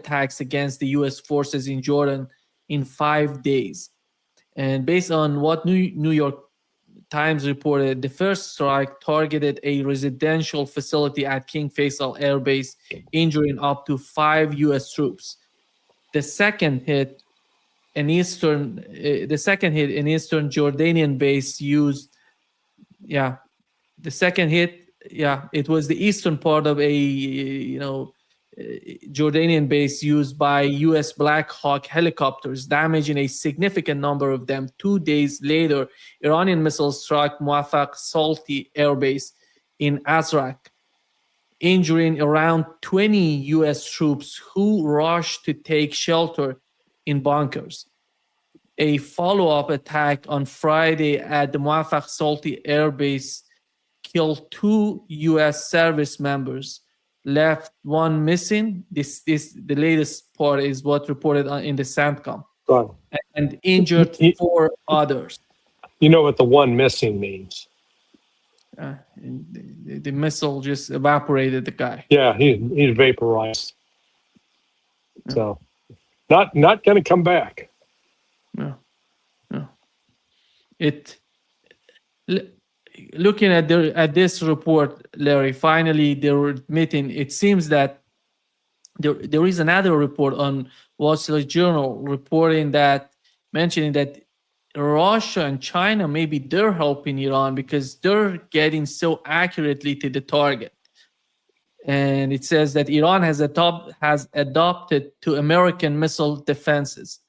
attacks against the U.S. forces in Jordan in 5 days. And based on what New York Times reported, the first strike targeted a residential facility at King Faisal Air Base, injuring up to 5 U.S. troops. The second hit, an Eastern Jordanian base used, it was the eastern part of a Jordanian base used by U.S. Black Hawk helicopters, damaging a significant number of them. 2 days later, Iranian missiles struck Mafraq Salti Air Base in Azraq, injuring around 20 U.S. troops who rushed to take shelter in bunkers. A follow-up attack on Friday at the Mafraq Salti Air Base killed 2 U.S. service members, left 1 missing. The latest part is what reported in the CENTCOM, Right. and injured 4 others. You know what the 1 missing means? The missile just evaporated the guy. Yeah, he's vaporized. So, not going to come back. No. Looking at this report, Larry, finally they're admitting, it seems that there is another report on Wall Street Journal mentioning that Russia and China, maybe they're helping Iran because they're getting so accurately to the target. And it says that Iran has adopted to American missile defenses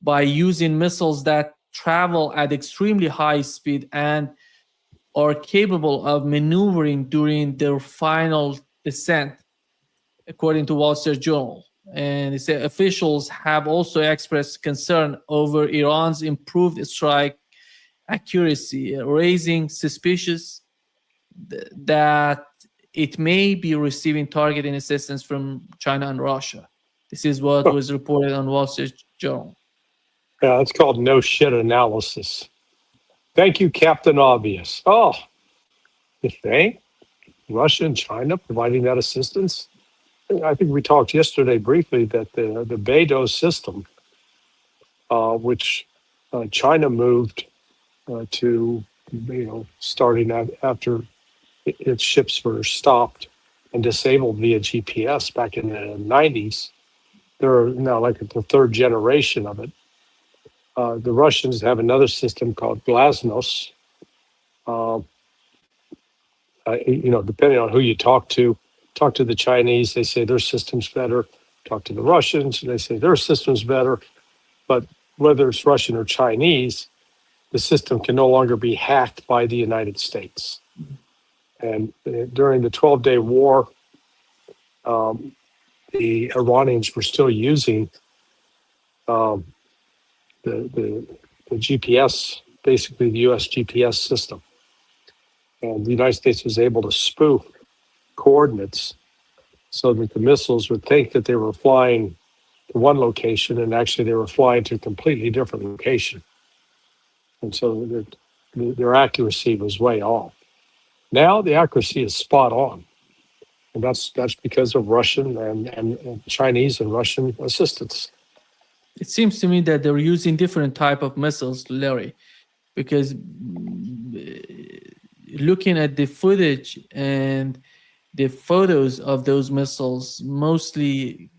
by using missiles that travel at extremely high speed and are capable of maneuvering during their final descent, according to Wall Street Journal. And it said officials have also expressed concern over Iran's improved strike accuracy, raising suspicions that it may be receiving targeting assistance from China and Russia. This is what was reported on Wall Street Journal. Yeah, it's called no shit analysis. Thank you, Captain Obvious. Oh, you think Russia and China providing that assistance? I think we talked yesterday briefly that the Beidou system, which China moved to, starting after its ships were stopped and disabled via GPS back in the 90s. They're now like the 3rd generation of it. The Russians have another system called Glasnost. Depending on who you talk to the Chinese, they say their system's better. Talk to the Russians, they say their system's better. But whether it's Russian or Chinese, the system can no longer be hacked by the United States. And during the 12-day war, the Iranians were still using the GPS, basically the U.S. GPS system. And the United States was able to spoof coordinates so that the missiles would think that they were flying to one location, and actually they were flying to a completely different location. And so their accuracy was way off. Now the accuracy is spot on. And that's because of Russian and Chinese and Russian assistance. It seems to me that they're using different type of missiles, Larry, because looking at the footage and the photos of those missiles, mostly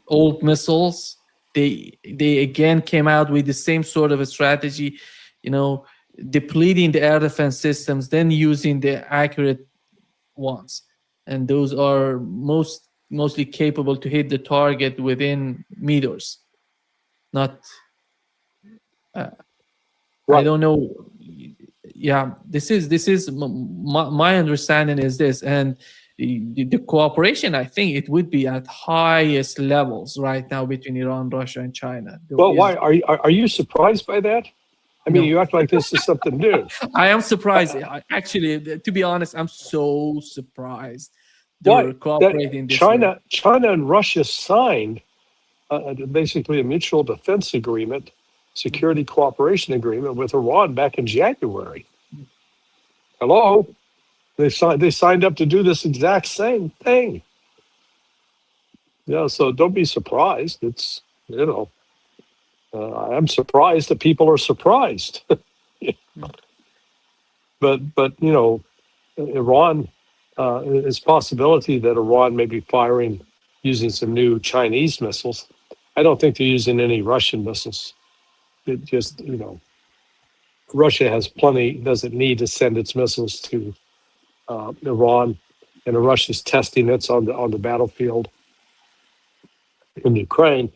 old missiles, they again came out with the same sort of a strategy, depleting the air defense systems, then using the accurate ones. And those are mostly capable to hit the target within meters. Not, Right. I don't know. Yeah, this is my understanding is this, and the cooperation, I think it would be at highest levels right now between Iran, Russia, and China. Well, why are you surprised by that? I mean, you act like this is something new. I am surprised. Actually, to be honest, I'm so surprised. Why? Cooperating this China way. and Russia signed basically a mutual defense agreement, security cooperation agreement with Iran back in January. Hello? They signed up to do this exact same thing. Yeah, so don't be surprised. It's, I'm surprised that people are surprised. But Iran, it's possibility that Iran may be firing using some new Chinese missiles. I don't think they're using any Russian missiles. It just, Russia has plenty, doesn't need to send its missiles to Iran, and Russia's testing it on the battlefield in Ukraine.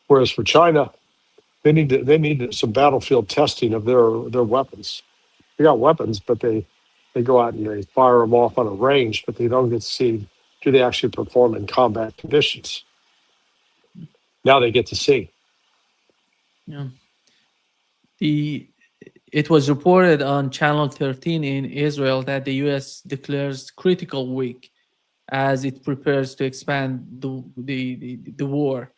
Whereas for China, they need some battlefield testing of their weapons. They got weapons, but they go out and they fire them off on a range, but they don't get to see, do they actually perform in combat conditions. Now they get to see. Yeah. It was reported on Channel 13 in Israel that the U.S. declares critical week as it prepares to expand the war.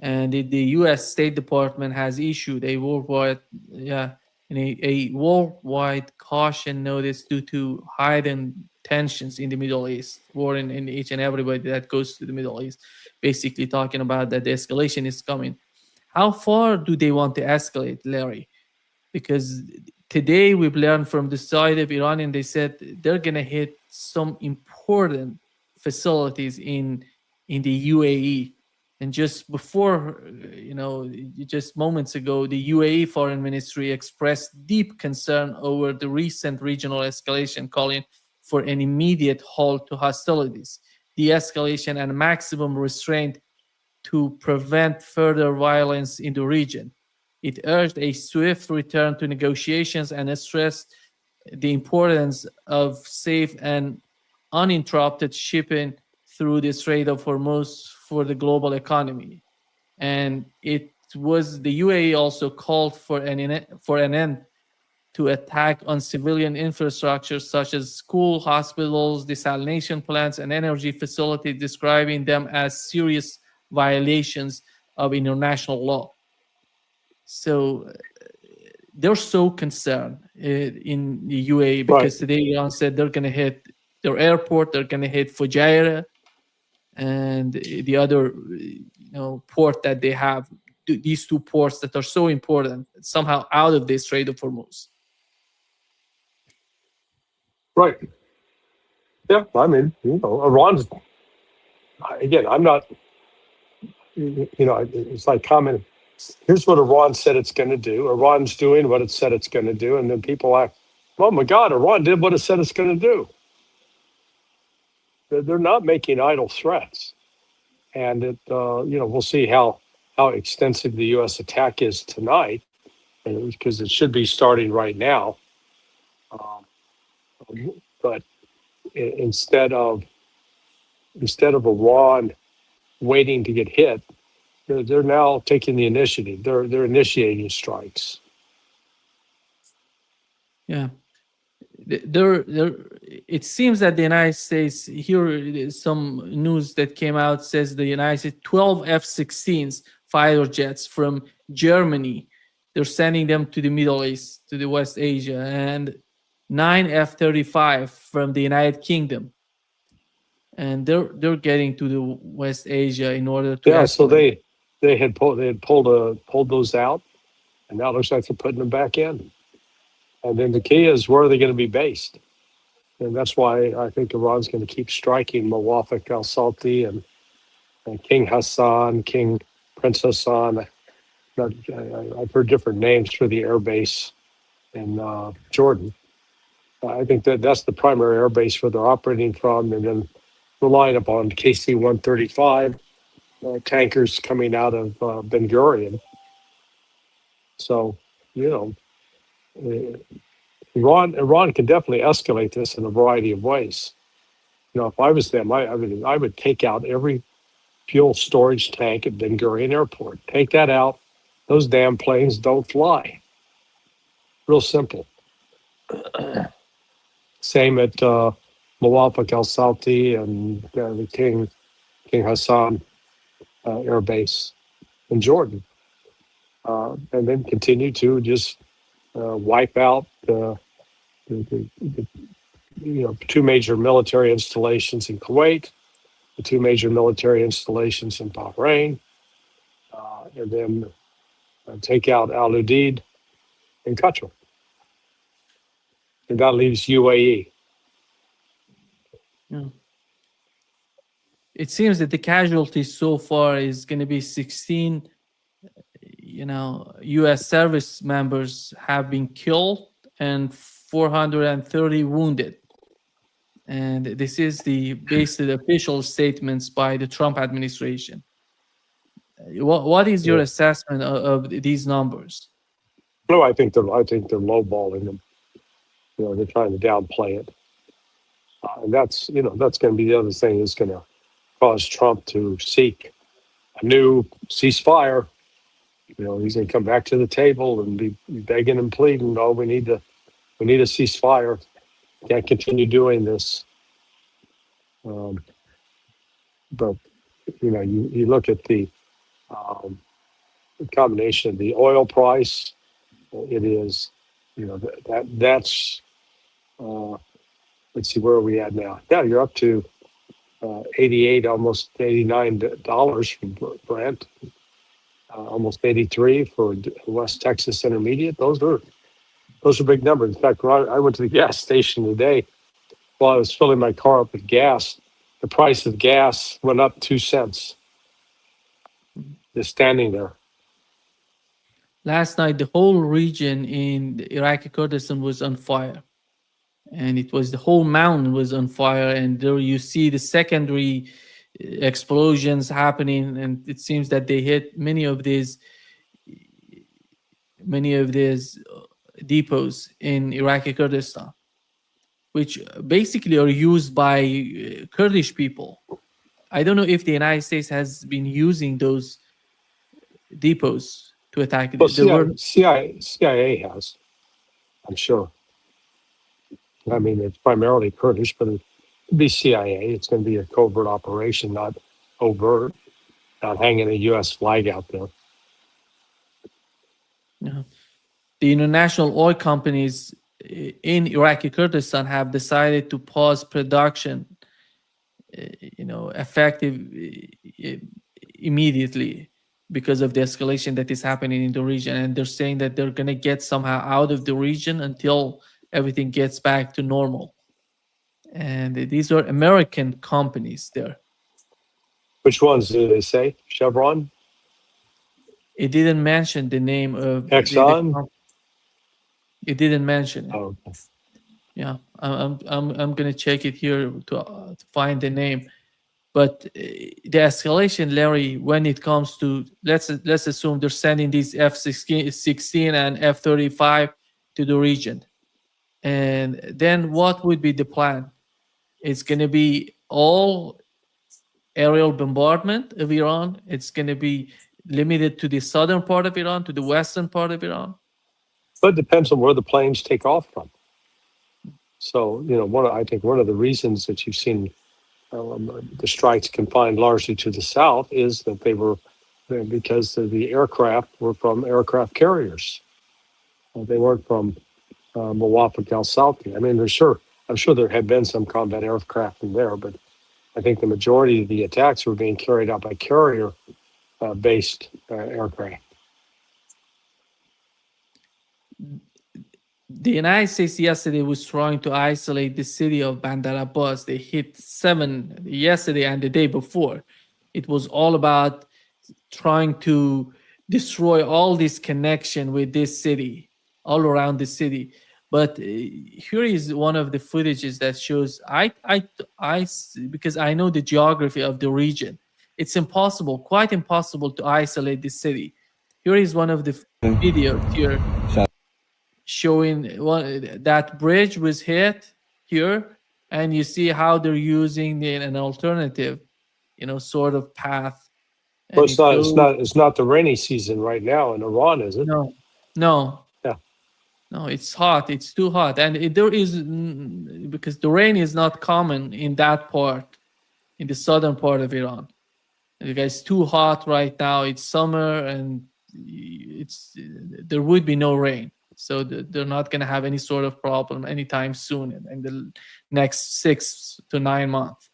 And the U.S. State Department has issued a worldwide, a worldwide caution notice due to heightened tensions in the Middle East, warning in each and everybody that goes to the Middle East, basically talking about that the escalation is coming. How far do they want to escalate, Larry? Because today we've learned from the side of Iran, and they said they're going to hit some important facilities in the UAE. And just before, just moments ago, the UAE Foreign Ministry expressed deep concern over the recent regional escalation, calling for an immediate halt to hostilities, de-escalation, and maximum restraint to prevent further violence in the region. It urged a swift return to negotiations and stressed the importance of safe and uninterrupted shipping through the Strait of Hormuz for the global economy. And it was the UAE also called for an end to attack on civilian infrastructure such as school, hospitals, desalination plants, and energy facilities, describing them as serious violations of international law. So they're so concerned in the UAE Right. because today Iran said they're going to hit their airport, they're going to hit Fujairah, and the other port that they have. These two ports that are so important, somehow out of the Strait of Hormuz. Right. Yeah. I mean, Iran's, again, I'm not, it's like common. Here's what Iran said it's going to do. Iran's doing what it said it's going to do. And then people act, oh my God, Iran did what it said it's going to do. They're not making idle threats. And we'll see how extensive the U.S. attack is tonight, because it should be starting right now. But instead of Iran waiting to get hit, they're now taking the initiative. They're initiating strikes. Yeah. It seems that the United States, here some news that came out says the United States 12 F-16s fighter jets from Germany, they're sending them to the Middle East, to the West Asia, and 9 F-35 from the United Kingdom, and they're getting to the West Asia in order to Yeah, so escalate. they had pulled those out, and now it looks like they're putting them back in. And then the key is, where are they going to be based? And that's why I think Iran's going to keep striking Mafraq al-Salti and King Hassan, King Prince Hassan. I've heard different names for the air base in Jordan. I think that's the primary air base where they're operating from, and then relying upon KC-135 tankers coming out of Ben Gurion. So, Iran can definitely escalate this in a variety of ways. If I was them, I would take out every fuel storage tank at Ben Gurion Airport. Take that out. Those damn planes don't fly. Real simple. Same at Mafraq al-Salti and the King Hassan Air Base in Jordan, and then continue to just wipe out the two major military installations in Kuwait, the two major military installations in Bahrain, and then take out Al Udeid and Qatar. And that leaves UAE. Yeah. It seems that the casualties so far is going to be 16. U.S. service members have been killed and 430 wounded. And this is based on the official statements by the Trump administration. What is your assessment of these numbers? No, I think they're lowballing them. They're trying to downplay it, and that's going to be the other thing that's going to cause Trump to seek a new ceasefire. He's going to come back to the table and be begging and pleading. No, we need a ceasefire. Can't continue doing this. But you look at the combination of the oil price. It is, that's. Let's see, where are we at now? Yeah, you're up to 88, almost $89 from Brent. Almost 83 for West Texas Intermediate. Those are big numbers. In fact, I went to the gas station today while I was filling my car up with gas. The price of gas went up 2 cents. Just standing there. Last night, the whole region in the Iraqi Kurdistan was on fire. And it was the whole mountain was on fire. And there you see the secondary explosions happening. And it seems that they hit many of these depots in Iraqi Kurdistan, which basically are used by Kurdish people. I don't know if the United States has been using those depots to attack. Well, CIA has, I'm sure. I mean, it's primarily Kurdish, but it'd be CIA. It's going to be a covert operation, not overt, not hanging a U.S. flag out there. Yeah. The international oil companies in Iraqi Kurdistan have decided to pause production, effective immediately because of the escalation that is happening in the region. And they're saying that they're going to get somehow out of the region until everything gets back to normal. And these are American companies there. Which ones did they say? Chevron? It didn't mention the name of Exxon. It didn't mention it. Oh, okay. Yeah, I'm gonna check it here to find the name. But the escalation, Larry, when it comes to let's assume they're sending these F-16 and F-35 to the region, and then what would be the plan? It's gonna be all aerial bombardment of Iran. It's gonna be limited to the southern part of Iran, to the western part of Iran. But it depends on where the planes take off from. So, I think one of the reasons that you've seen the strikes confined largely to the south is that they were because the aircraft were from aircraft carriers. They weren't from Mafraq al-Salti. I mean, I'm sure there had been some combat aircraft in there, but I think the majority of the attacks were being carried out by carrier-based aircraft. The United States yesterday was trying to isolate the city of Bandar Abbas. They hit 7 yesterday and the day before. It was all about trying to destroy all this connection with this city, all around the city. But here is one of the footages that shows, because I know the geography of the region, it's impossible, quite impossible to isolate the city. Here is one of the videos here showing that bridge was hit here, and you see how they're using an alternative, sort of path. Well, it's not the rainy season right now in Iran, is it? No. Yeah. No, it's hot. It's too hot, and there is because the rain is not common in that part, in the southern part of Iran. It's too hot right now. It's summer, and there would be no rain. So they're not going to have any sort of problem anytime soon in the next 6 to 9 months.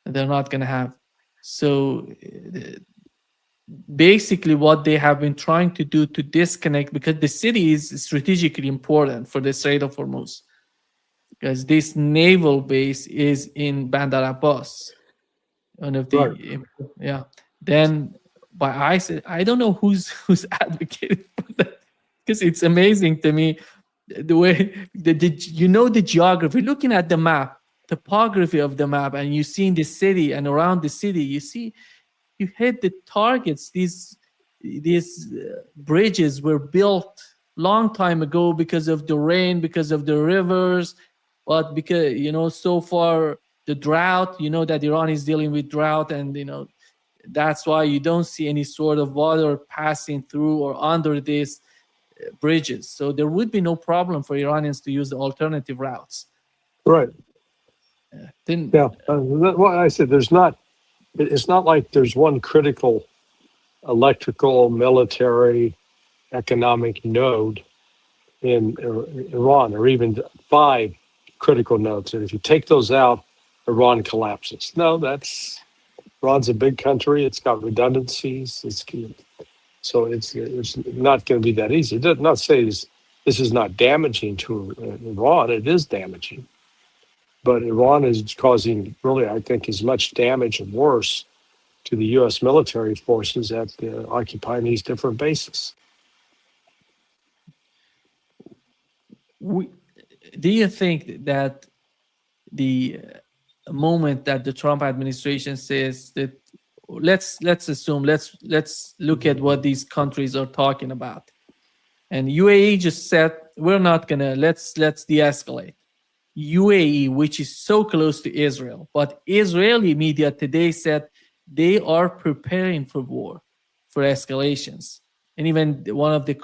They're not going to have. So basically what they have been trying to do to disconnect, because the city is strategically important for the Strait of Hormuz, because this naval base is in Bandar Abbas, one of Right. the yeah. Then by ISIS, I don't know who's advocating for that, because it's amazing to me the way the geography, looking at the map, topography of the map, and you see in the city and around the city, you hit the targets. These bridges were built long time ago because of the rain, because of the rivers, but because so far the drought. You know that Iran is dealing with drought, and that's why you don't see any sort of water passing through or under these bridges. So there would be no problem for Iranians to use the alternative routes. Right. Then Yeah. Well, I said it's not like there's one critical electrical, military, economic node in Iran, or even 5 critical nodes. And if you take those out, Iran collapses. No, Iran's a big country. It's got redundancies. So it's not going to be that easy. It does not say this is not damaging to Iran. It is damaging. But Iran is causing, really, I think, as much damage and worse to the U.S. military forces that occupy these different bases. Do you think that the moment that the Trump administration says that let's look at what these countries are talking about, and UAE just said we're not gonna let's de-escalate. UAE, which is so close to Israel, but Israeli media today said they are preparing for war, for escalations, and even one of the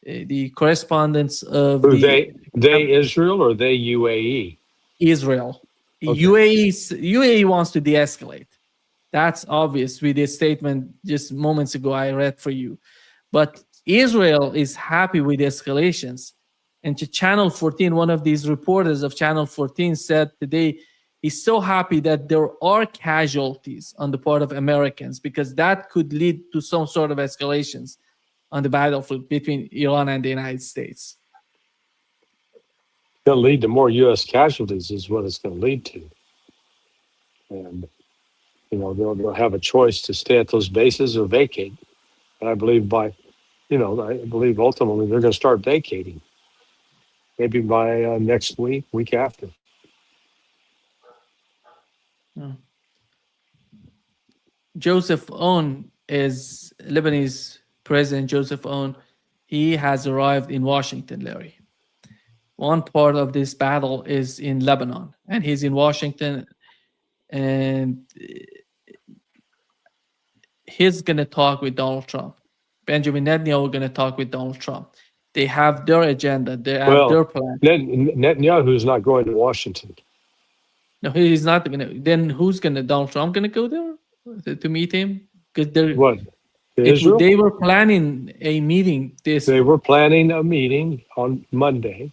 the correspondents of They Israel, or they UAE? Israel. Okay. UAE wants to de-escalate. That's obvious with the statement just moments ago I read for you. But Israel is happy with the escalations. And to Channel 14, one of these reporters of Channel 14 said today he's so happy that there are casualties on the part of Americans, because that could lead to some sort of escalations on the battlefield between Iran and the United States. Going to lead to more U.S. casualties is what it's going to lead to. And, they'll have a choice to stay at those bases or vacate. And I believe ultimately they're going to start vacating. Maybe by next week after. Joseph Aoun is Lebanese President Joseph Aoun. He has arrived in Washington, Larry. One part of this battle is in Lebanon, and he's in Washington, and he's going to talk with Donald Trump. Benjamin Netanyahu is going to talk with Donald Trump. They have their agenda. They have their plan. Netanyahu is not going to Washington. No, he's not going to. Then who's going to? Donald Trump going to go there to meet him? Because Israel? They were planning a meeting. They were planning a meeting on Monday,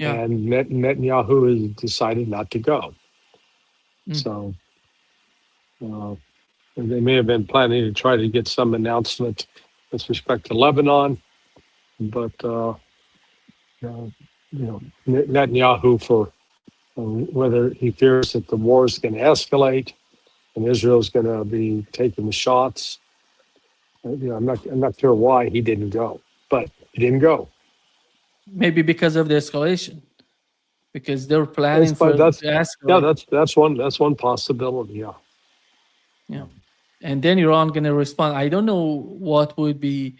and Netanyahu has decided not to go. So they may have been planning to try to get some announcement with respect to Lebanon, but Netanyahu, for whether he fears that the war is going to escalate and Israel is going to be taking the shots. I'm not sure why he didn't go, but he didn't go. Maybe because of the escalation, because they're planning for the escalation. Yeah, that's one possibility. Yeah, and then Iran going to respond. I don't know what would be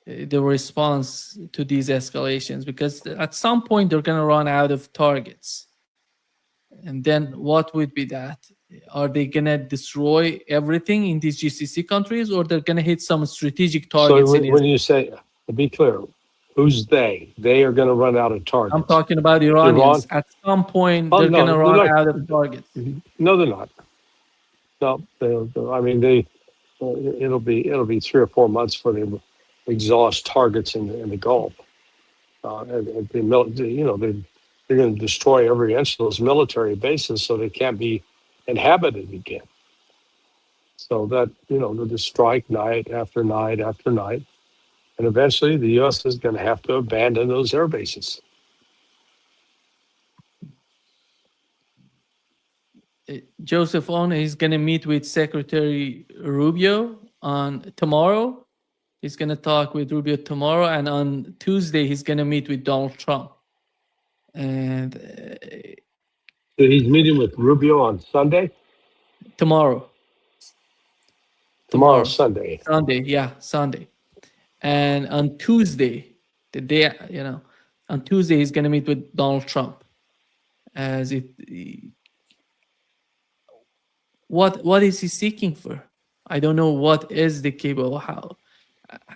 the response to these escalations, because at some point they're going to run out of targets. And then what would be that? Are they going to destroy everything in these GCC countries, or they're going to hit some strategic targets? So when you say, to be clear, who's they? They are going to run out of targets. I'm talking about Iranians. At some point, they're going to run out of targets. No, they're not. No, it'll be 3 or 4 months before they exhaust targets in the Gulf. They're going to destroy every inch of those military bases, so they can't be inhabited again. So that, they'll just strike night after night after night. And eventually the U.S. is going to have to abandon those air bases. Joseph On is going to meet with Secretary Rubio on tomorrow. He's going to talk with Rubio tomorrow, and on Tuesday he's going to meet with Donald Trump. And So he's meeting with Rubio on Sunday. tomorrow. Tomorrow's Sunday. Sunday. And on Tuesday, the day, on Tuesday he's going to meet with Donald Trump. What is he seeking for? I don't know what is the cable. How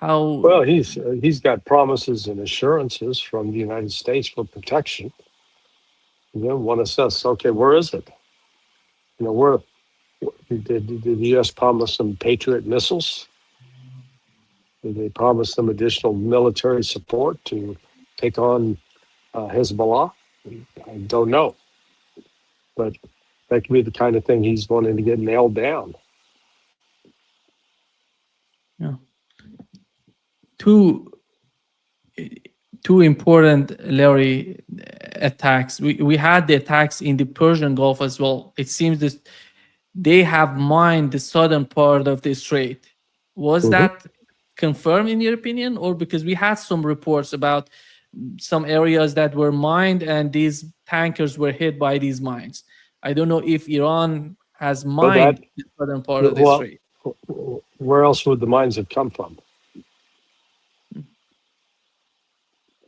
Well, he's got promises and assurances from the United States for protection. And then one assess, okay, where is it? Where did the U.S. promise them Patriot missiles? Did they promise them additional military support to take on Hezbollah? I don't know, but that could be the kind of thing he's wanting to get nailed down. Yeah. Two important, Larry, attacks. We had the attacks in the Persian Gulf as well. It seems that they have mined the southern part of the strait. Was that confirmed in your opinion, or because we had some reports about some areas that were mined and these tankers were hit by these mines? I don't know if Iran has mined the southern part of the strait. Where else would the mines have come from?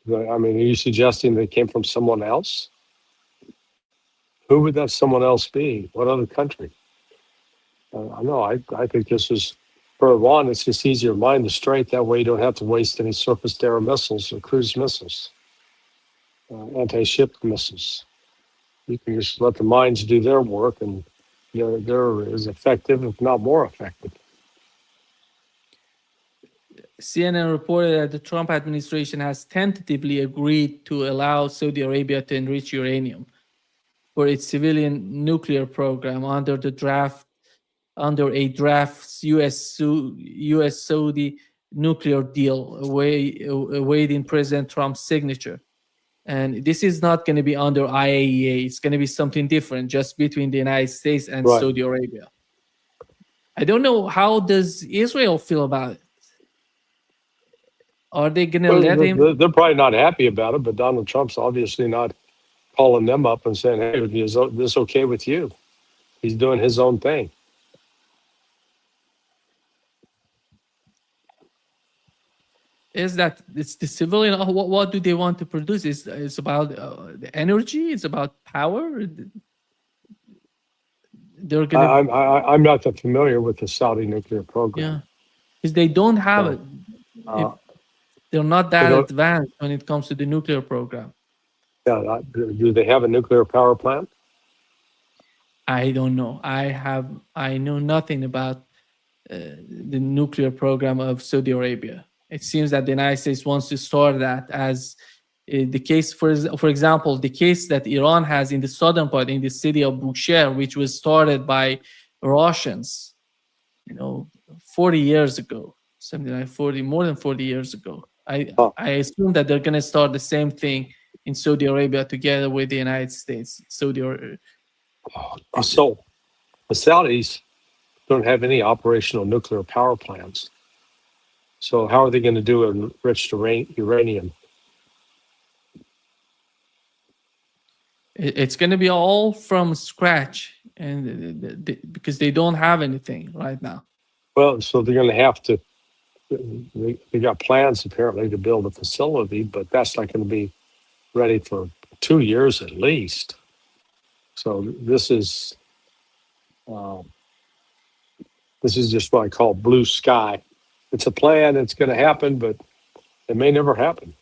I mean, are you suggesting they came from someone else? Who would that someone else be? What other country? I think this is, for Iran, it's just easier to mine the strait. That way you don't have to waste any surface-to-air missiles or cruise missiles, anti-ship missiles. You can just let the mines do their work, and they're as effective, if not more effective. CNN reported that the Trump administration has tentatively agreed to allow Saudi Arabia to enrich uranium for its civilian nuclear program under a draft U.S.-Saudi nuclear deal awaiting President Trump's signature. And this is not going to be under IAEA. It's going to be something different, just between the United States and Saudi Arabia. I don't know, how does Israel feel about it? Are they going to let him? They're probably not happy about it, but Donald Trump's obviously not calling them up and saying, hey, is this okay with you? He's doing his own thing. Is that it's the civilian? What do they want to produce? It's about the energy. It's about power. They're gonna. I'm not that familiar with the Saudi nuclear program. Yeah, because they don't have it. They're not that advanced when it comes to the nuclear program. Yeah, do they have a nuclear power plant? I don't know. I know nothing about the nuclear program of Saudi Arabia. It seems that the United States wants to start that, as the case, for example, the case that Iran has in the southern part, in the city of Bushehr, which was started by Russians, 40 years ago, something like more than 40 years ago. I assume that they're going to start the same thing in Saudi Arabia together with the United States. So the Saudis don't have any operational nuclear power plants. So how are they going to do enriched uranium? It's going to be all from scratch, and because they don't have anything right now. Well, so they're going to have to. They got plans apparently to build a facility, but that's not going to be ready for 2 years at least. So this is just what I call blue sky. It's a plan. It's going to happen, but it may never happen.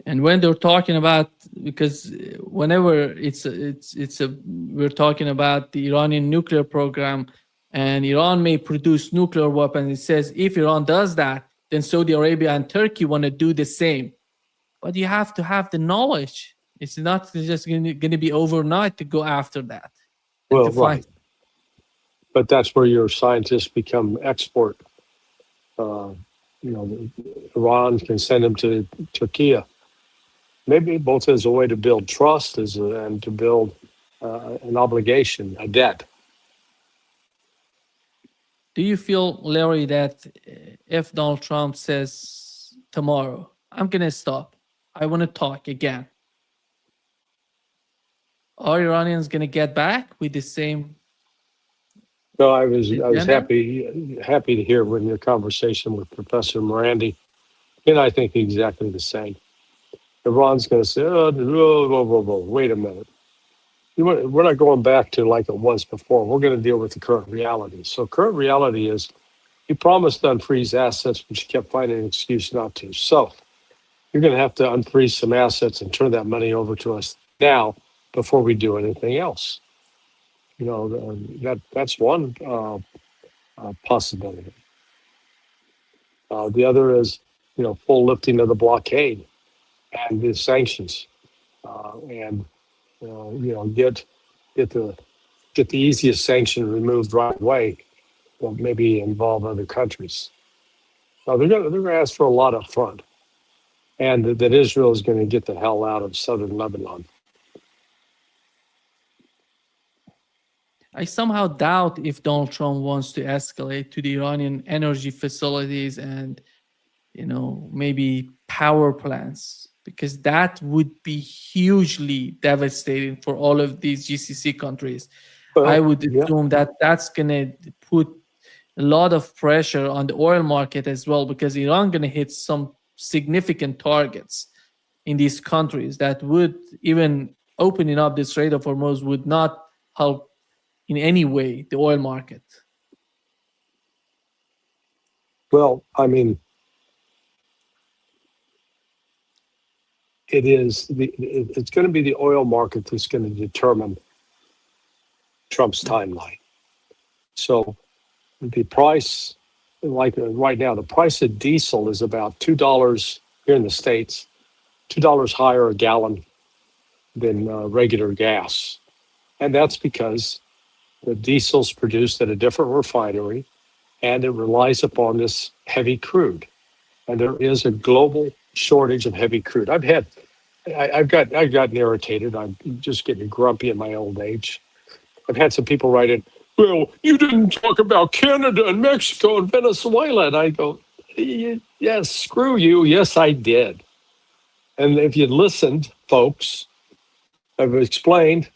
And when they're talking about, because whenever we're talking about the Iranian nuclear program, and Iran may produce nuclear weapons, it says if Iran does that, then Saudi Arabia and Turkey want to do the same. But you have to have the knowledge It's not just going to be overnight to go after that and Well, to find. right. But that's where your scientists become export. Uh, you know, Iran can send them to Turkey, maybe both as a way to build trust and to build an obligation, a debt. Do you feel, Larry, that if Donald Trump says tomorrow, I'm going to stop, I want to talk again, are Iranians going to get back with the same No, I was agenda? happy to hear when your conversation with Professor Morandi, and I think exactly the same. Iran's going to say, oh, whoa, whoa, whoa, whoa, wait a minute. We're not going back to like it was before. We're going to deal with the current reality. So current reality is you promised to unfreeze assets, but you kept finding an excuse not to. So you're going to have to unfreeze some assets and turn that money over to us now before we do anything else. You know, that's one possibility. The other is, full lifting of the blockade and the sanctions, and get the get the easiest sanction removed right away. Well, maybe involve other countries. Now they're going to ask for a lot up front, and that Israel is going to get the hell out of southern Lebanon. I somehow doubt if Donald Trump wants to escalate to the Iranian energy facilities and, maybe power plants, because that would be hugely devastating for all of these GCC countries. I Well, would yeah, assume that that's going to put a lot of pressure on the oil market as well, because Iran going to hit some significant targets in these countries that would, even opening up this Strait of Hormuz, would not help in any way the oil market. well, I mean, it's going to be the oil market that's going to determine Trump's timeline. So the price, like right now, the price of diesel is about $2 here in the States, $2 higher a gallon than regular gas. And that's because the diesel's produced at a different refinery and it relies upon this heavy crude. And there is a global shortage of heavy crude. I've gotten irritated. I'm just getting grumpy in my old age. I've had some people write in, well, you didn't talk about Canada and Mexico and Venezuela. And I go, yes, screw you. Yes, I did. And if you listened, folks, I've explained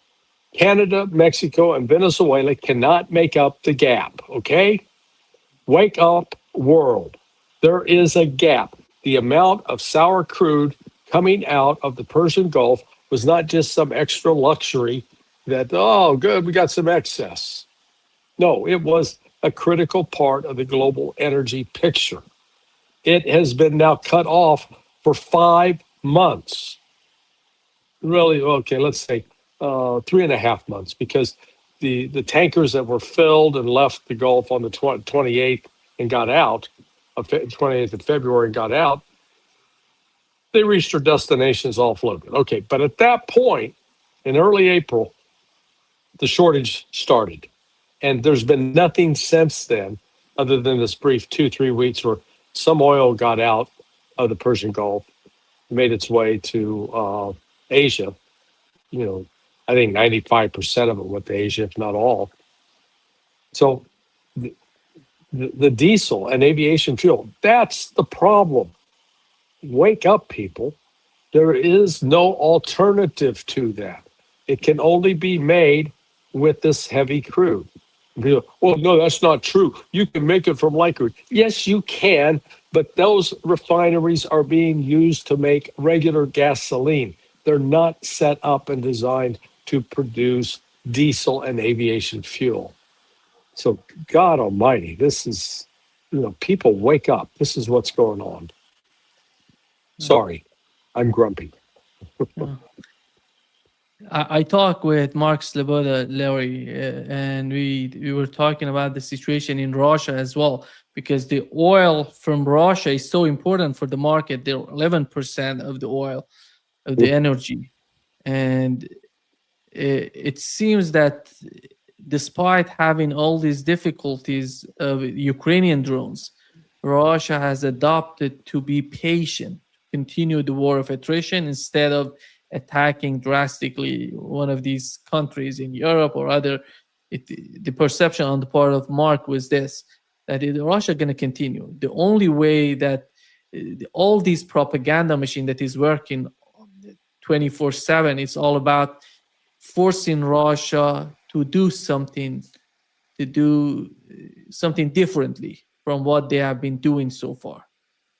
Canada, Mexico, and Venezuela cannot make up the gap. Okay? Wake up, world. There is a gap. The amount of sour crude coming out of the Persian Gulf was not just some extra luxury that, oh, good, we got some excess. No, it was a critical part of the global energy picture. It has been now cut off for 5 months. Really, okay, let's say 3.5 months, because the tankers that were filled and left the Gulf on the 28th and got out, 28th of February and got out, they reached their destinations all floated. Okay, but at that point, in early April, the shortage started. And there's been nothing since then other than this brief 2-3 weeks where some oil got out of the Persian Gulf, made its way to Asia. I think 95% of it went to Asia, if not all. So the diesel and aviation fuel, that's the problem. Wake up, people. There is no alternative to that. It can only be made with this heavy crude. Well, no, that's not true. You can make it from light crude. Yes, you can, but those refineries are being used to make regular gasoline. They're not set up and designed to produce diesel and aviation fuel. So, God Almighty, this is, people wake up. This is what's going on. Sorry, I'm grumpy. I talked with Mark Sloboda, Larry, and we were talking about the situation in Russia as well, because the oil from Russia is so important for the market. They're 11% of the oil, of the energy. And it seems that despite having all these difficulties of Ukrainian drones, Russia has adopted to be patient, continue the war of attrition instead of attacking drastically one of these countries in Europe or other. The perception on the part of Mark was this, that Russia going to continue. The only way that all these propaganda machine that is working 24/7, it's all about forcing Russia to do something, differently from what they have been doing so far.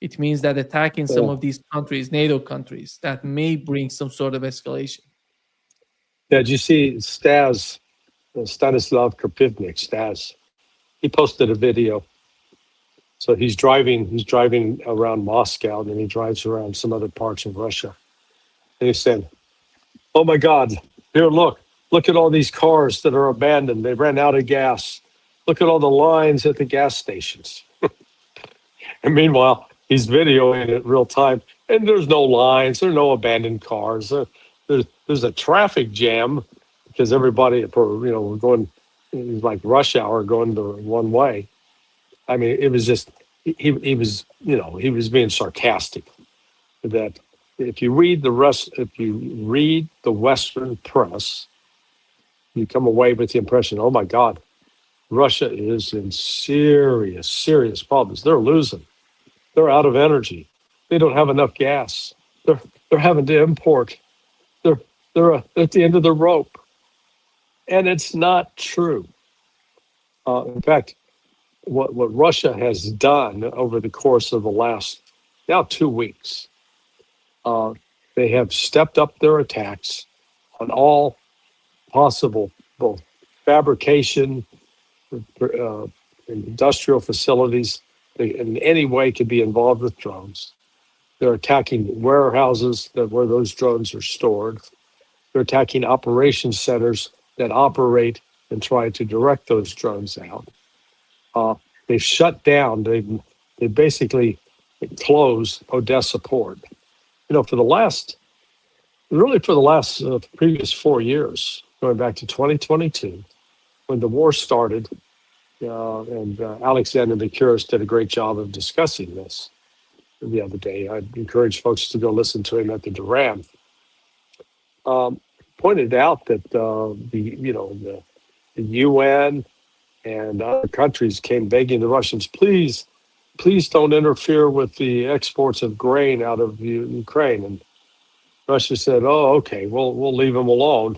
It means that attacking some of these countries, NATO countries, that may bring some sort of escalation. Yeah, did you see Stanislav Kripivnik, Stas? He posted a video. So he's driving around Moscow, and then he drives around some other parts of Russia. And he said, "Oh my God, here, look at all these cars that are abandoned. They ran out of gas. Look at all the lines at the gas stations." And meanwhile, he's videoing it real time, and there's no lines, there's no abandoned cars. There's a traffic jam because everybody, we're going like rush hour going the one way. I mean, it was just he was being sarcastic. That if you read the Western press, you come away with the impression, oh my God, Russia is in serious problems. They're losing. They're out of energy. They don't have enough gas. They're having to import. They're at the end of the rope, and it's not true. In fact, what Russia has done over the course of the last now 2 weeks, they have stepped up their attacks on all possible, both fabrication, industrial facilities that in any way could be involved with drones. They're attacking warehouses where those drones are stored. They're attacking operation centers that operate and try to direct those drones out. They've shut down. They basically closed Odessa port. For the last previous 4 years, going back to 2022, when the war started, and Alexander Mikuris did a great job of discussing this the other day. I'd encourage folks to go listen to him at the Duran. Pointed out that the UN and other countries came begging the Russians, please don't interfere with the exports of grain out of Ukraine. And Russia said, oh, okay, we'll leave them alone,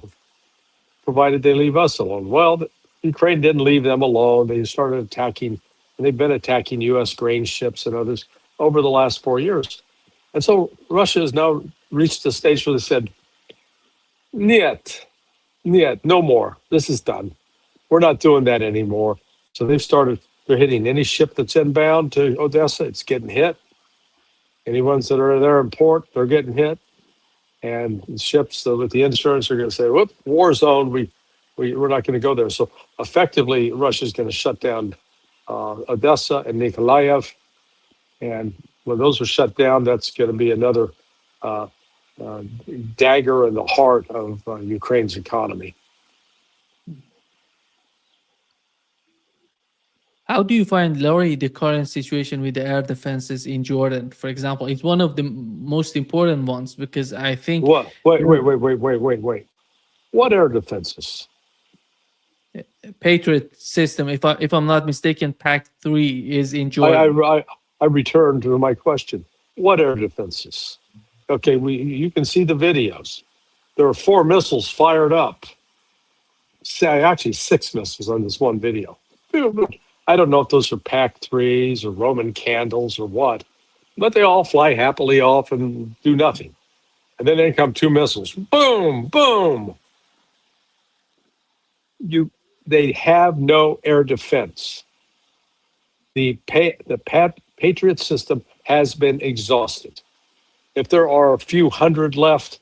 provided they leave us alone. Well, Ukraine didn't leave them alone. They started attacking, and they've been attacking U.S. grain ships and others over the last 4 years. And so Russia has now reached a stage where they said, Niet, no more. This is done. We're not doing that anymore. So they're hitting any ship that's inbound to Odessa, it's getting hit. Any ones that are there in port, they're getting hit. And ships with the insurance are going to say, whoop, war zone, we're not going to go there. So effectively, Russia's going to shut down Odessa and Nikolaev. And when those are shut down, that's going to be another dagger in the heart of Ukraine's economy. How do you find, Laurie, the current situation with the air defenses in Jordan, for example? It's one of the most important ones because I think... What? Wait. What air defenses? Patriot system, if I'm not mistaken, PAC-3 is in Jordan. I return to my question. What air defenses? Okay, you can see the videos. There are 4 missiles fired up. Actually, 6 missiles on this one video. I don't know if those are PAC-3s or Roman candles or what, but they all fly happily off and do nothing. And then in come 2 missiles. Boom, boom. They have no air defense. The Patriot system has been exhausted. If there are a few hundred left,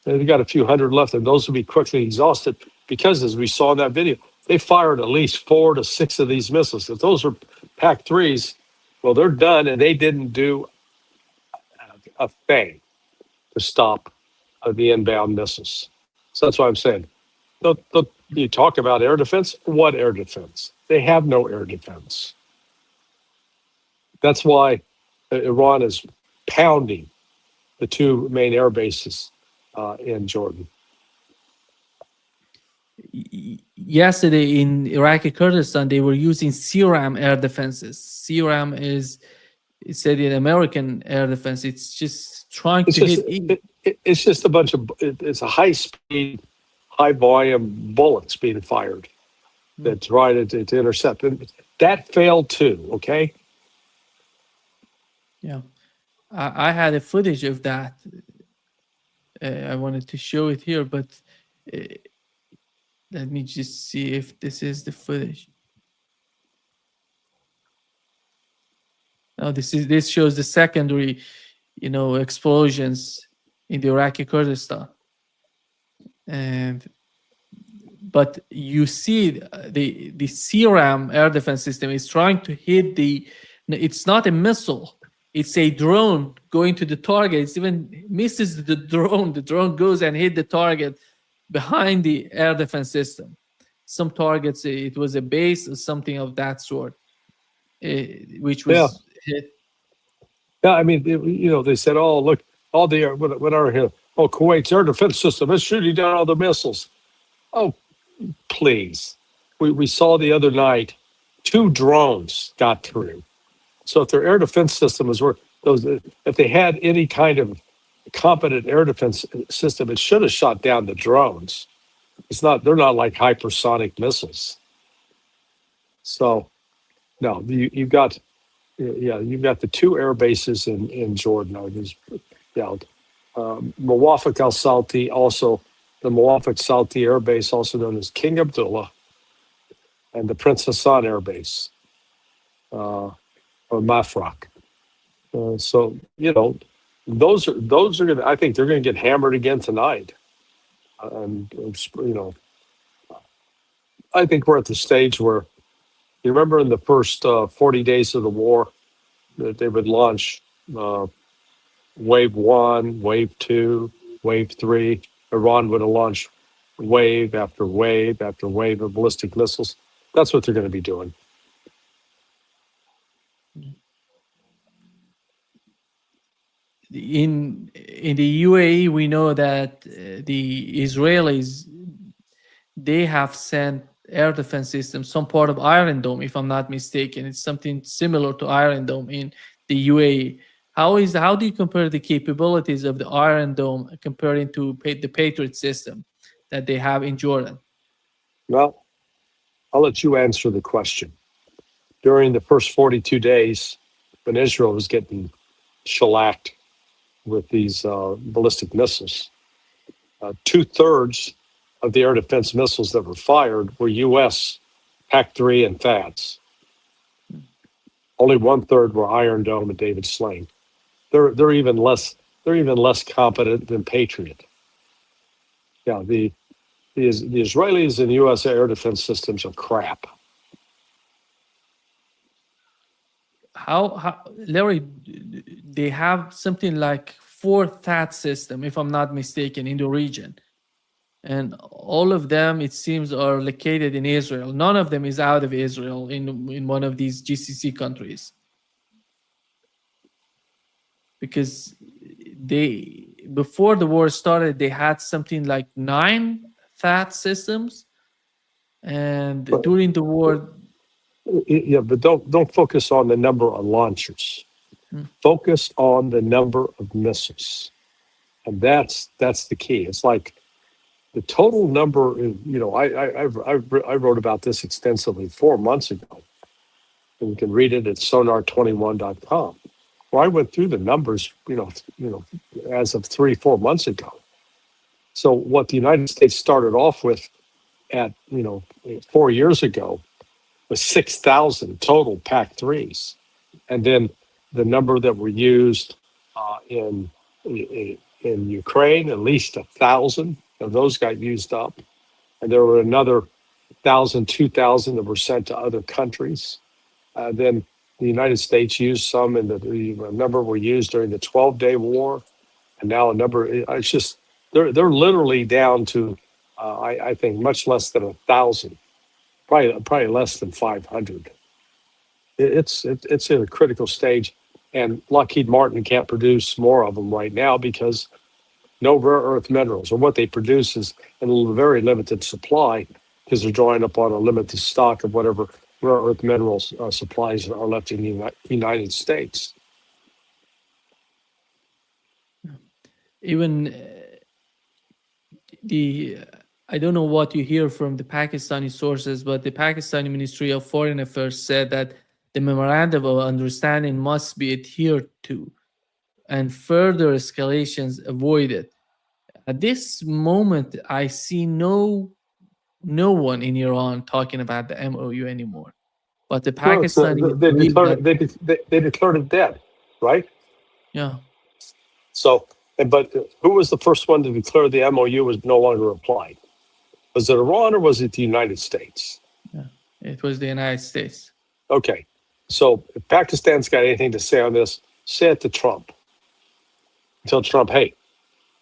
they've got a few hundred left, and those will be quickly exhausted because, as we saw in that video, they fired at least 4 to 6 of these missiles. If those are PAC-3s, well, they're done, and they didn't do a thing to stop of the inbound missiles. So that's why I'm saying, you talk about air defense. What air defense? They have no air defense. That's why Iran is pounding the two main air bases in Jordan. Yesterday in Iraqi Kurdistan, they were using CRAM air defenses. CRAM is, it said, an American air defense. It's just trying It's to just hit. it's just a bunch of it's a high speed, high volume bullets being fired that try to intercept. And that failed too. Okay. Yeah, I had a footage of that. I wanted to show it here, but uh, let me just see if this is the footage. Now this shows the secondary, explosions in the Iraqi Kurdistan, but you see the CRAM air defense system is trying to hit the. It's not a missile; it's a drone going to the target. It even misses the drone. The drone goes and hit the target behind the air defense system. Some targets, it was a base or something of that sort, which was hit. Yeah. I mean, they said, "Oh, look, all the what are here? Oh, Kuwait's air defense system is shooting down all the missiles." Oh, please. We saw the other night 2 drones got through. So if their air defense system is if they had any kind of competent air defense system, it should have shot down the drones. They're not like hypersonic missiles. So no, you've got the 2 air bases in Jordan. Mawafaq al-Salti, also the Mawafaq Salti Air Base, also known as King Abdullah, and the Prince Hassan Air Base, or Mafraq. So those are going. I think they're going to get hammered again tonight. And I think we're at the stage where, you remember in the first 40 days of the war, that they would launch wave 1, wave 2, wave 3. Iran would have launched wave after wave after wave of ballistic missiles. That's what they're going to be doing. In the UAE, we know that the Israelis, they have sent air defense systems, some part of Iron Dome, if I'm not mistaken. It's something similar to Iron Dome in the UAE. How do you compare the capabilities of the Iron Dome comparing to the Patriot system that they have in Jordan? Well, I'll let you answer the question. During the first 42 days, when Israel was getting shellacked with these ballistic missiles, 2/3 of the air defense missiles that were fired were U.S. PAC-3 and THAADs. Only 1/3 were Iron Dome and David Sling. They're even less competent than Patriot. Yeah, the Israelis and U.S. air defense systems are crap. How Larry, they have something like 4 THAAD system, if I'm not mistaken, in the region, and all of them, it seems, are located in Israel. None of them is out of Israel in one of these GCC countries, because before the war started, they had something like 9 THAAD systems, and during the war. Yeah, but don't focus on the number of launchers. Focus on the number of missiles, and that's the key. It's like the total number. I wrote about this extensively 4 months ago, and you can read it at sonar21.com, where I went through the numbers. As of 3-4 months ago. So what the United States started off with at 4 years ago was 6,000 total PAC-3s, and then the number that were used in Ukraine, at least 1,000 of those got used up, and there were another 1,000, 2,000 that were sent to other countries. Then the United States used some, and a number were used during the 12-day war, and now a number. It's just they're literally down to, I think, much less than 1,000, probably less than 500. It's in a critical stage, and Lockheed Martin can't produce more of them right now because no rare earth minerals, or what they produce is in a very limited supply because they're drawing up on a limited stock of whatever rare earth minerals supplies are left in the United States. Even the I don't know what you hear from the Pakistani sources, but the Pakistani Ministry of Foreign Affairs said that the memorandum of understanding must be adhered to and further escalations avoided. At this moment, I see no one in Iran talking about the MOU anymore. But the No, Pakistanis they believe that, declared they declared it dead, right? yeah, So, but who was the first one to declare the MOU was no longer applied? Was it Iran or was it the United States? yeah, it was the United States. Okay, so if Pakistan's got anything to say on this, say it to Trump. Tell Trump, hey,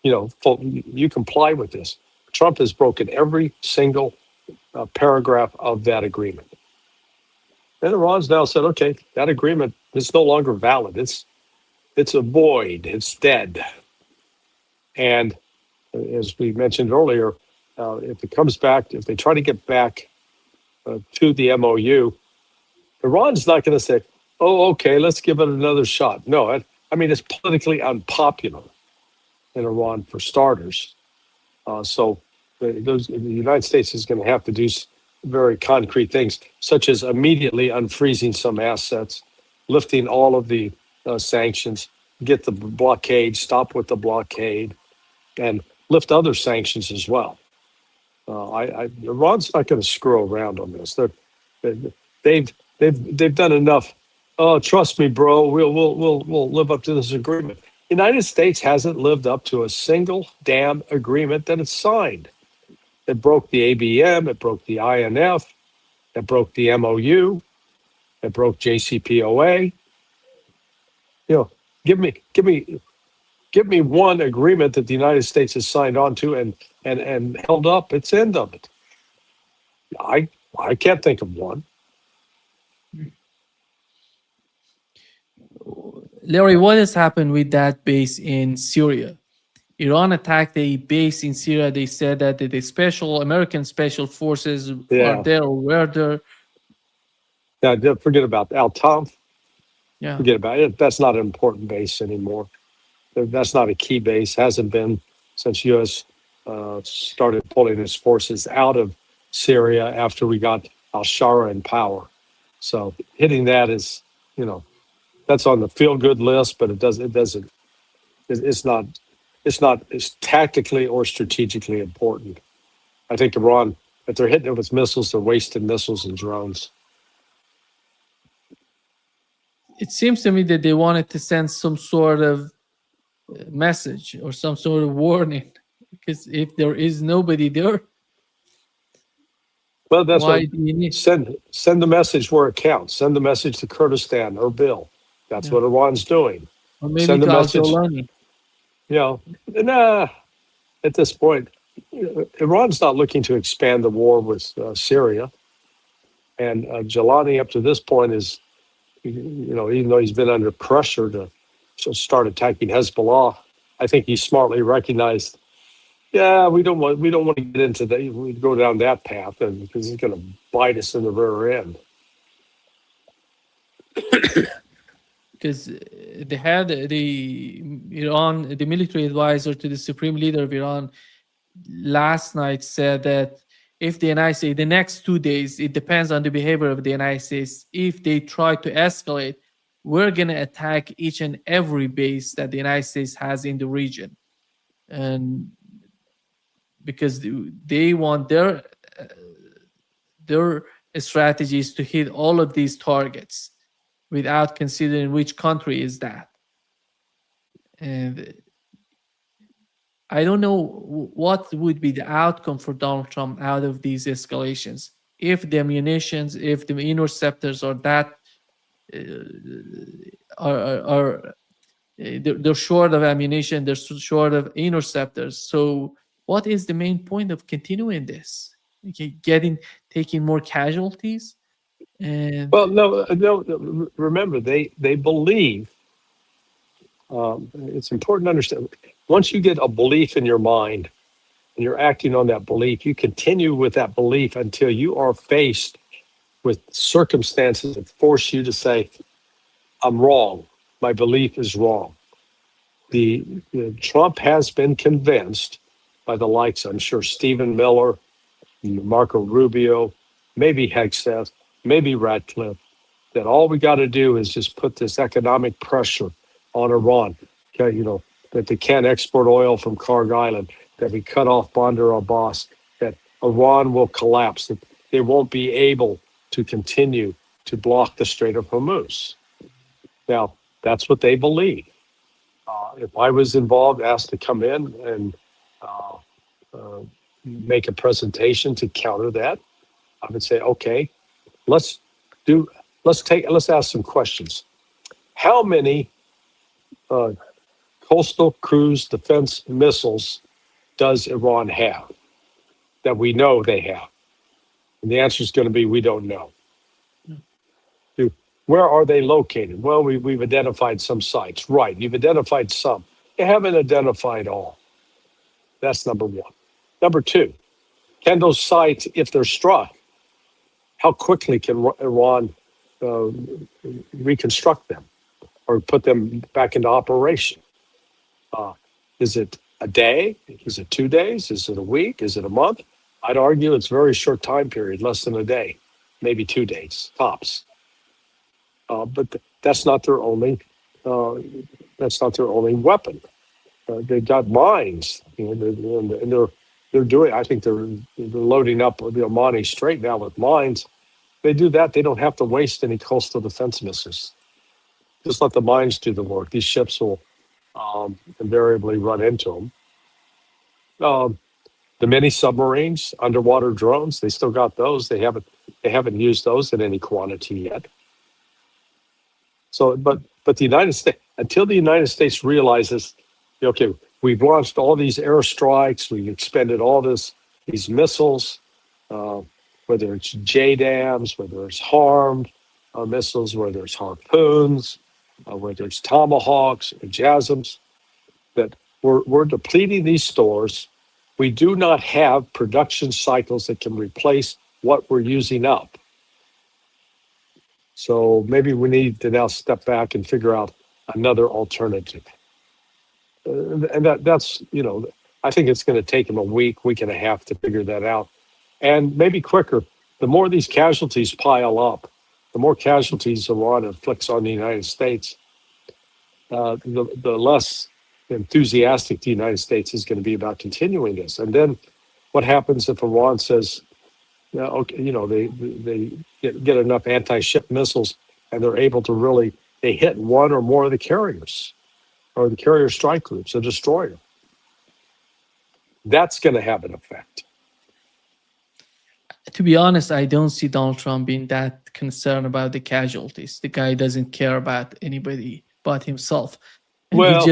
you comply with this. Trump has broken every single paragraph of that agreement. And Iran's now said, okay, that agreement is no longer valid. It's a void. It's dead. And as we mentioned earlier, if it comes back, if they try to get back to the MOU, Iran's not going to say, oh, okay, let's give it another shot. No, it's politically unpopular in Iran for starters. So the United States is going to have to do very concrete things, such as immediately unfreezing some assets, lifting all of the sanctions, get the blockade, stop with the blockade, and lift other sanctions as well. Iran's not going to screw around on this. They've done enough. Oh, trust me, bro. We'll live up to this agreement. The United States hasn't lived up to a single damn agreement that it's signed. It broke the ABM. It broke the INF. It broke the MOU. It broke JCPOA. Give me one agreement that the United States has signed on to and held up its end of it. I can't think of one. Larry, what has happened with that base in Syria? Iran attacked a base in Syria. They said that the American special forces are there or were there. Yeah, forget about Al Tanf. Yeah. Forget about it. That's not an important base anymore. That's not a key base. Hasn't been since U.S. Started pulling its forces out of Syria after we got al-Shara in power. So hitting that is, that's on the feel-good list, but it's not as tactically or strategically important. I think Iran, if they're hitting it with missiles, they're wasting missiles and drones. It seems to me that they wanted to send some sort of message or some sort of warning, because if there is nobody there, well, that's why what do you need? Send the message where it counts. Send the message to Kurdistan or Erbil. That's what Iran's doing. Or maybe Send to the message. Al-Jolani. At this point, Iran's not looking to expand the war with Syria, and Jalani up to this point is, even though he's been under pressure to start attacking Hezbollah, I think he smartly recognized, we don't want to get into that. We go down that path, and because it's going to bite us in the rear end. Because they had the military advisor to the supreme leader of Iran last night said that if the United States, the next 2 days, it depends on the behavior of the United States. If they try to escalate, we're going to attack each and every base that the United States has in the region. And because they want their strategies to hit all of these targets without considering which country is that. And I don't know what would be the outcome for Donald Trump out of these escalations. If the munitions, if the interceptors are that are they're short of ammunition, they're short of interceptors. So what is the main point of continuing this? Okay, taking more casualties? And Well, no. Remember, they believe. It's important to understand. Once you get a belief in your mind and you're acting on that belief, you continue with that belief until you are faced with circumstances that force you to say, "I'm wrong. My belief is wrong." Trump has been convinced by the likes, I'm sure, Stephen Miller, Marco Rubio, maybe Hegseth, maybe Ratcliffe, that all we got to do is just put this economic pressure on Iran. Okay, that they can't export oil from Karg Island, that we cut off Bandar Abbas, that Iran will collapse, that they won't be able to continue to block the Strait of Hormuz. Now, that's what they believe. If I was involved, asked to come in and make a presentation to counter that, I would say, okay, let's ask some questions. How many coastal cruise defense missiles does Iran have that we know they have? And the answer is going to be, we don't know. Where are they located? Well, we've identified some sites. Right, you've identified some. You haven't identified all. That's number one. Number two, can those sites, if they're struck, how quickly can Iran reconstruct them or put them back into operation? Is it a day? Is it 2 days? Is it a week? Is it a month? I'd argue it's a very short time period, less than a day, maybe 2 days tops. But that's not their only. That's not their only weapon. They've got mines, and they're doing. I think they're loading up the Omani Strait now with mines. They do that. They don't have to waste any coastal defense missiles. Just let the mines do the work. These ships will invariably run into them. The mini submarines, underwater drones, they still got those. They haven't used those in any quantity yet. So, but the United States, until the United States realizes, okay, we've launched all these airstrikes, we've expended all these missiles, whether it's JDAMs, whether it's harmed missiles, whether it's harpoons, whether it's tomahawks or JASSMs, that we're depleting these stores. We do not have production cycles that can replace what we're using up. So maybe we need to now step back and figure out another alternative. And that's, I think it's going to take them a week and a half to figure that out. And maybe quicker. The more these casualties pile up, the more casualties Iran inflicts on the United States, the less enthusiastic the United States is going to be about continuing this. And then what happens if Iran says, they get enough anti-ship missiles and they're able to they hit one or more of the carriers or the carrier strike groups, a destroyer. That's going to have an effect. To be honest, I don't see Donald Trump being that concerned about the casualties. The guy doesn't care about anybody but himself. And well,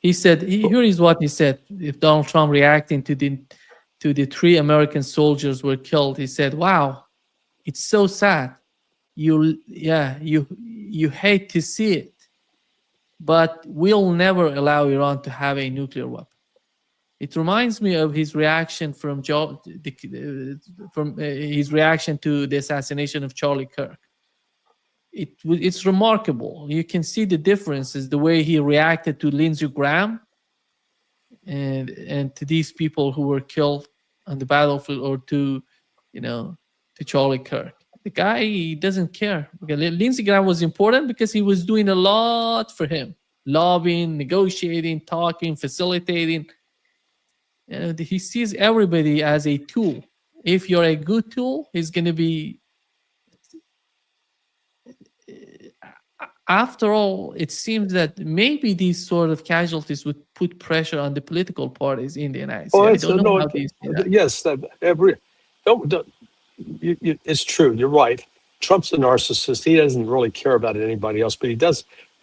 he said, here is what he said. If Donald Trump reacting to the 3 American soldiers were killed, he said, "Wow, it's so sad. You hate to see it, but we'll never allow Iran to have a nuclear weapon." It reminds me of his reaction his reaction to the assassination of Charlie Kirk. It's remarkable. You can see the differences, the way he reacted to Lindsey Graham and to these people who were killed on the battlefield, or to Charlie Kirk. The guy, he doesn't care. Lindsey Graham was important because he was doing a lot for him, lobbying, negotiating, talking, facilitating. He sees everybody as a tool. If you're a good tool, he's going to be. After all, it seems that maybe these sort of casualties would put pressure on the political parties in the United States. I don't know how these. Yes, it's true. You're right. Trump's a narcissist. He doesn't really care about anybody else, but he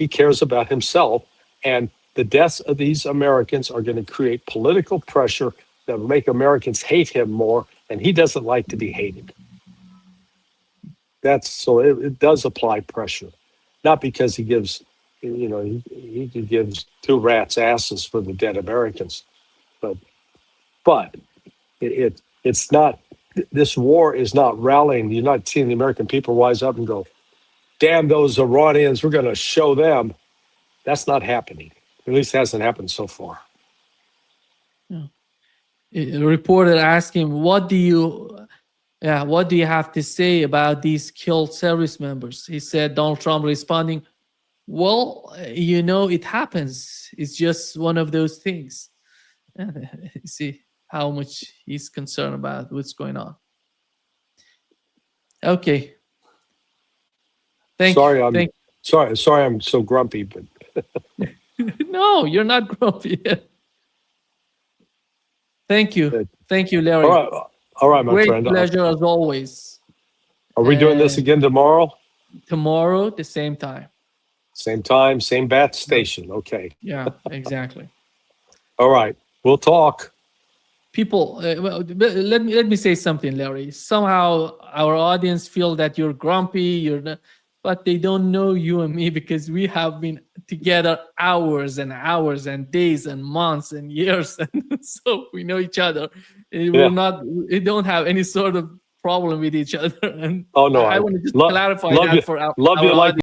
He cares about himself. And the deaths of these Americans are going to create political pressure that will make Americans hate him more. And he doesn't like to be hated. It does apply pressure, not because he gives, he gives two rats' asses for the dead Americans, but it's not. This war is not rallying. You're not seeing the American people rise up and go, "Damn those Iranians! We're going to show them." That's not happening. At least it hasn't happened so far. A reporter asked him, "What do you have to say about these killed service members?" He said, Donald Trump responding, "Well, it happens. It's just one of those things." See how much he's concerned about what's going on. Okay. Sorry, I'm so grumpy, but no, you're not grumpy. Thank you, Larry. All right, my Great friend. Pleasure as always. Are we doing this again tomorrow? Tomorrow, the same time. Same time, same bat station. Okay. Yeah, exactly. All right, we'll talk. People, let me say something, Larry. Somehow our audience feel that you're grumpy, but they don't know you and me because we have been together hours and hours and days and months and years, and so we know each other. We don't have any sort of problem with each other. And oh no, I want to just clarify that for our audience.